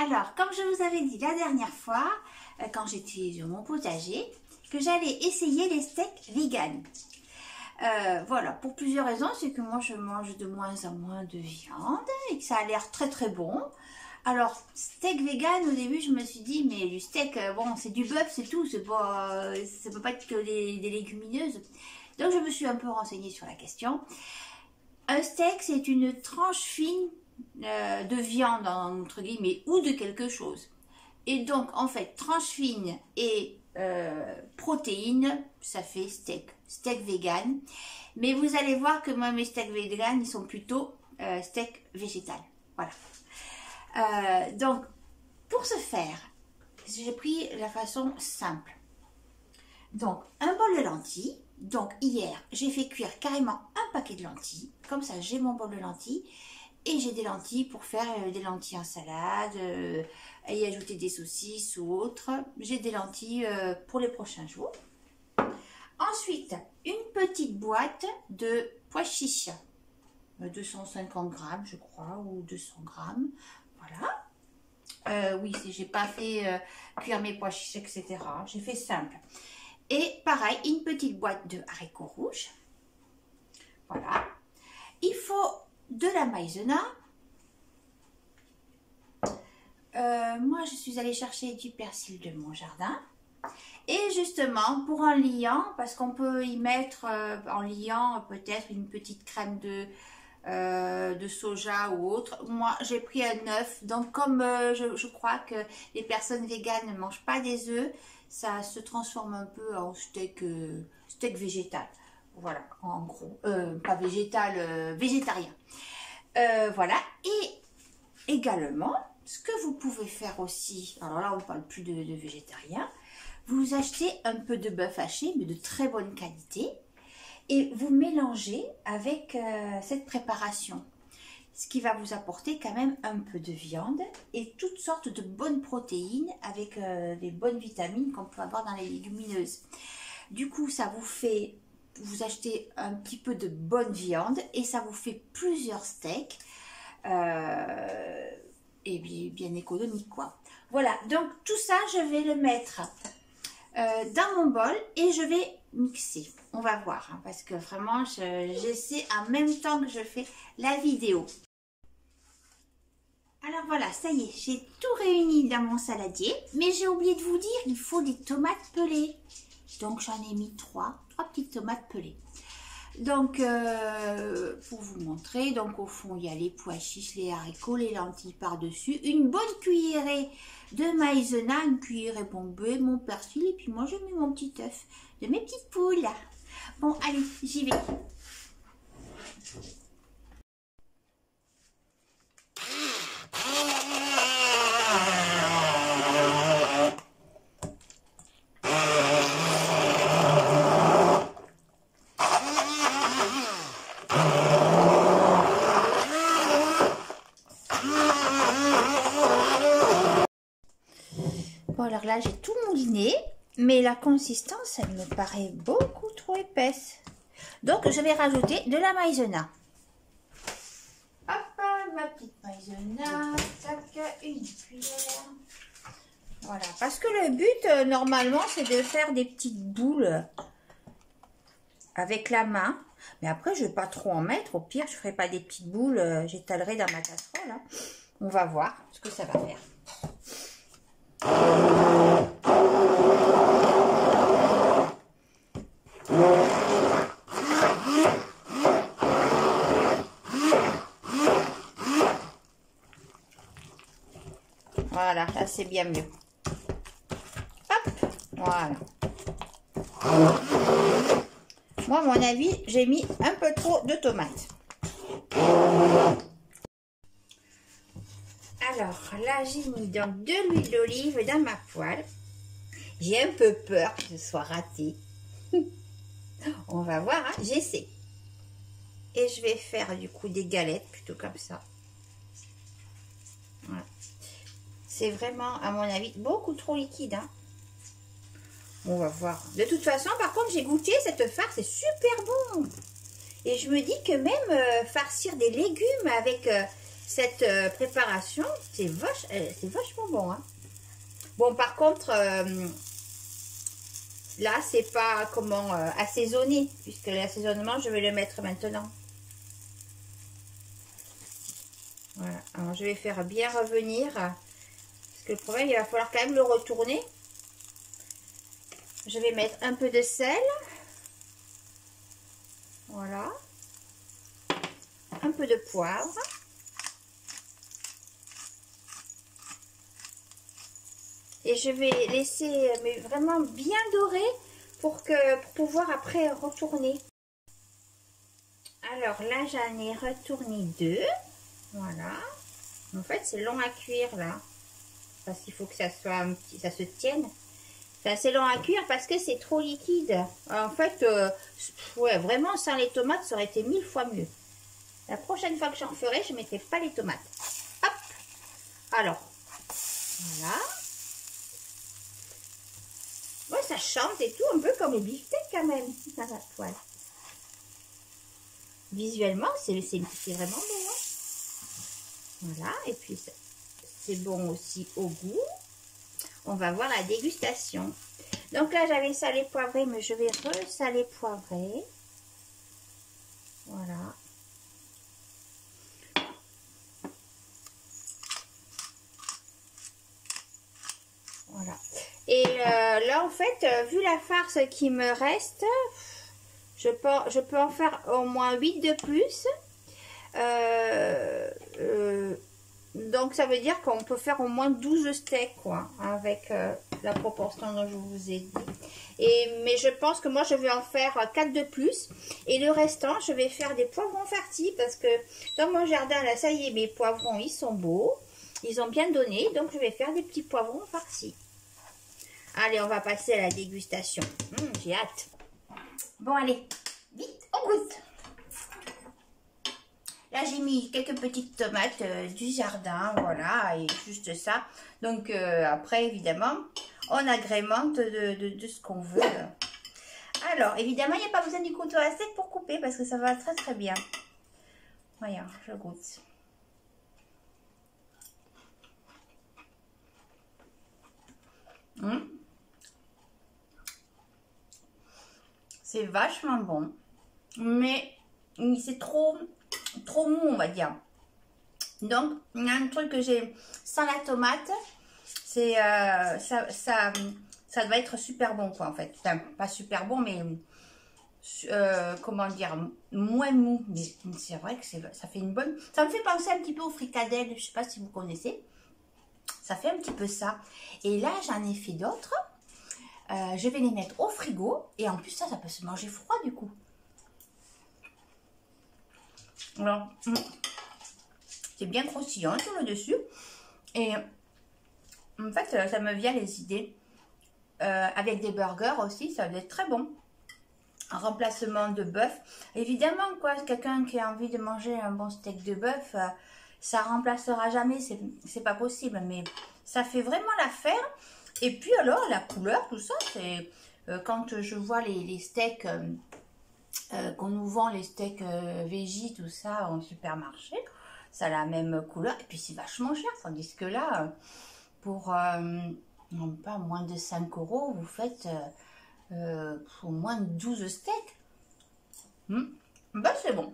Alors, comme je vous avais dit la dernière fois, quand j'étais sur mon potager, que j'allais essayer les steaks vegan. Voilà, pour plusieurs raisons, c'est que moi je mange de moins en moins de viande et que ça a l'air très très bon. Alors, steak vegan, au début je me suis dit, mais du steak, bon c'est du bœuf, c'est tout, c'est pas, ça peut pas être que des légumineuses. Donc je me suis un peu renseignée sur la question. Un steak, c'est une tranche fine de viande, entre guillemets, ou de quelque chose. Et donc, en fait, tranche fine et protéines, ça fait steak vegan. Mais vous allez voir que moi, mes steaks vegan, ils sont plutôt steak végétal. Voilà. Donc, pour ce faire, j'ai pris la façon simple. Donc, un bol de lentilles. Donc, hier, j'ai fait cuire carrément un paquet de lentilles. Comme ça, j'ai mon bol de lentilles. Et j'ai des lentilles pour faire des lentilles en salade, y ajouter des saucisses ou autre. J'ai des lentilles pour les prochains jours. Ensuite, une petite boîte de pois chiches. 250 grammes, je crois, ou 200 grammes. Voilà. Oui, j'ai pas fait cuire mes pois chiches, etc. J'ai fait simple. Et pareil, une petite boîte de haricots rouges. Voilà. Il faut de la maïzena. Moi, je suis allée chercher du persil de mon jardin. Et justement, pour un liant, parce qu'on peut y mettre en liant peut-être une petite crème de soja ou autre. Moi, j'ai pris un œuf. Donc, comme je crois que les personnes véganes ne mangent pas des œufs, ça se transforme un peu en steak végétal. Voilà, en gros. Pas végétal, végétarien. Voilà. Et également, ce que vous pouvez faire aussi, alors là, on ne parle plus de végétarien, vous achetez un peu de bœuf haché, mais de très bonne qualité, et vous mélangez avec cette préparation. Ce qui va vous apporter quand même un peu de viande et toutes sortes de bonnes protéines avec les bonnes vitamines qu'on peut avoir dans les légumineuses. Du coup, ça vous fait, vous achetez un petit peu de bonne viande et ça vous fait plusieurs steaks et bien économique quoi. Voilà, donc tout ça, je vais le mettre dans mon bol et je vais mixer. On va voir, hein, parce que vraiment, j'essaie en même temps que je fais la vidéo. Alors voilà, ça y est, j'ai tout réuni dans mon saladier, mais j'ai oublié de vous dire, il faut des tomates pelées. Donc j'en ai mis trois petites tomates pelées. Donc pour vous montrer, donc au fond il y a les pois chiches, les haricots, les lentilles par-dessus, une bonne cuillerée de maïzena, une cuillerée bombée, mon persil et puis moi j'ai mis mon petit œuf de mes petites poules. Bon allez, j'y vais. Bon alors là j'ai tout mouliné, mais la consistance elle me paraît beaucoup trop épaisse. Donc je vais rajouter de la maïzena. Hop, ma petite maïzena, tac, une cuillère. Voilà, parce que le but normalement c'est de faire des petites boules avec la main. Mais après je ne vais pas trop en mettre, au pire je ne ferai pas des petites boules, j'étalerai dans ma casserole. Hein. On va voir ce que ça va faire. Voilà, là c'est bien mieux. Hop, voilà. Moi, à mon avis, j'ai mis un peu trop de tomates. Alors là, j'ai mis donc de l'huile d'olive dans ma poêle. J'ai un peu peur que ce soit raté. On va voir, hein, j'essaie. Et je vais faire du coup des galettes plutôt comme ça. Voilà. C'est vraiment, à mon avis, beaucoup trop liquide. Hein. On va voir. De toute façon, par contre, j'ai goûté cette farce, c'est super bon. Et je me dis que même farcir des légumes avec cette préparation. C'est vachement bon. Hein. Bon, par contre, là, c'est pas comment assaisonner, puisque l'assaisonnement, je vais le mettre maintenant. Voilà. Alors, je vais faire bien revenir, parce que le problème, il va falloir quand même le retourner. Je vais mettre un peu de sel. Voilà. Un peu de poivre. Et je vais laisser mais vraiment bien doré pour pouvoir après retourner. Alors là, j'en ai retourné 2. Voilà. En fait, c'est long à cuire là. Parce qu'il faut que ça soit un petit, ça se tienne. C'est assez long à cuire parce que c'est trop liquide. En fait, ouais, vraiment sans les tomates, ça aurait été 1000 fois mieux. La prochaine fois que j'en ferai, je ne mettrai pas les tomates. Hop. Alors, voilà. Ouais, ça chante et tout, un peu comme les beefsteaks quand même, dans la poêle. Visuellement, c'est vraiment bon. Hein. Voilà, et puis c'est bon aussi au goût. On va voir la dégustation. Donc là, j'avais salé poivré, mais je vais ressaler poivré. Voilà. Voilà. Et là, en fait, vu la farce qui me reste, je peux en faire au moins 8 de plus. Donc, ça veut dire qu'on peut faire au moins 12 steaks, quoi, avec la proportion dont je vous ai dit. Mais je pense que moi, je vais en faire 4 de plus. Et le restant, je vais faire des poivrons farcis, parce que dans mon jardin, là, ça y est, mes poivrons, ils sont beaux. Ils ont bien donné, donc je vais faire des petits poivrons farcis. Allez, on va passer à la dégustation. J'ai hâte. Bon, allez, vite, on goûte. Là, j'ai mis quelques petites tomates du jardin, voilà, et juste ça. Donc, après, évidemment, on agrémente de ce qu'on veut. Alors, évidemment, il n'y a pas besoin du couteau à steak pour couper, parce que ça va très très bien. Voyons, je goûte. C'est vachement bon, mais c'est trop mou, on va dire. Donc, il y a un truc que j'ai sans la tomate, c'est ça doit être super bon, quoi, en fait. Enfin, pas super bon, mais comment dire, moins mou. Mais c'est vrai que ça fait une bonne... Ça me fait penser un petit peu aux fricadelles, je sais pas si vous connaissez. Ça fait un petit peu ça. Et là, j'en ai fait d'autres. Je vais les mettre au frigo. Et en plus, ça peut se manger froid, du coup. Alors, c'est bien croustillant sur le dessus. Et en fait, ça me vient les idées. Avec des burgers aussi, ça va être très bon. Un remplacement de bœuf. Évidemment, quoi, quelqu'un qui a envie de manger un bon steak de bœuf, ça remplacera jamais, c'est pas possible. Mais ça fait vraiment l'affaire. Et puis alors, la couleur, tout ça, c'est... quand je vois les steaks... qu'on nous vend les steaks veggie, tout ça, en supermarché, ça a la même couleur, et puis c'est vachement cher, tandis que là, pour non pas moins de 5 €, vous faites au moins 12 steaks. Ben, c'est bon.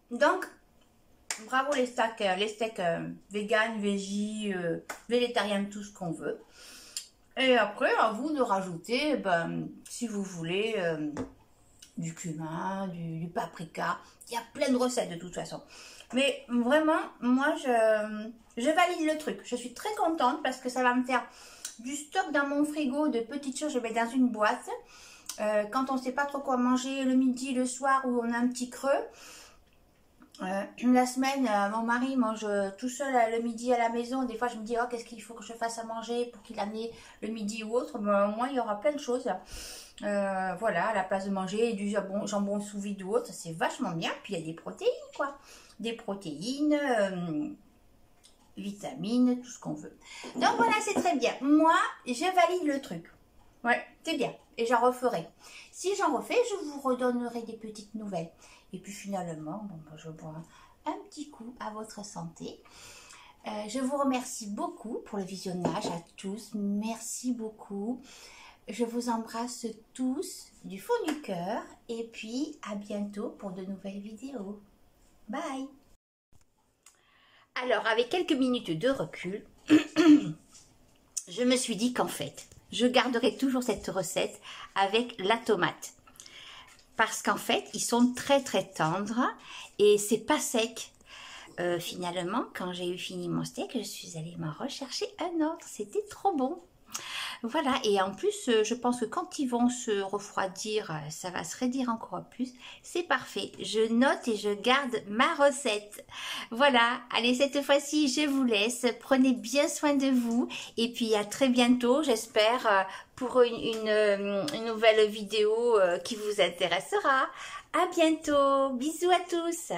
Donc, bravo les steaks vegan, veggie, végétarien, tout ce qu'on veut. Et après, à vous de rajouter, ben, si vous voulez, du cumin, du paprika. Il y a plein de recettes de toute façon. Mais vraiment, moi, je valide le truc. Je suis très contente parce que ça va me faire du stock dans mon frigo de petites choses. Je mets dans une boîte. Quand on ne sait pas trop quoi manger le midi, le soir, où on a un petit creux. La semaine, mon mari mange tout seul le midi à la maison. Des fois, je me dis, oh, qu'est-ce qu'il faut que je fasse à manger pour qu'il amène le midi ou autre. Mais au moins, il y aura plein de choses. Voilà, à la place de manger du jambon sous vide ou autre, c'est vachement bien. Puis, il y a des protéines, quoi. Des protéines, vitamines, tout ce qu'on veut. Donc, voilà, c'est très bien. Moi, je valide le truc. Ouais, c'est bien. et j'en referai. Si j'en refais, je vous redonnerai des petites nouvelles. Et puis finalement, bon, je bois un petit coup à votre santé. Je vous remercie beaucoup pour le visionnage à tous. Merci beaucoup. Je vous embrasse tous du fond du cœur. Et puis à bientôt pour de nouvelles vidéos. Bye. Alors, avec quelques minutes de recul, je me suis dit qu'en fait, je garderai toujours cette recette avec la tomate. Parce qu'en fait, ils sont très tendres et c'est pas sec. Finalement, quand j'ai eu fini mon steak, je suis allée m'en rechercher un autre. C'était trop bon. Voilà, et en plus, je pense que quand ils vont se refroidir, ça va se raidir encore plus. C'est parfait. Je note et je garde ma recette. Voilà, allez, cette fois-ci, je vous laisse. Prenez bien soin de vous. Et puis, à très bientôt, j'espère, pour une nouvelle vidéo qui vous intéressera. À bientôt. Bisous à tous.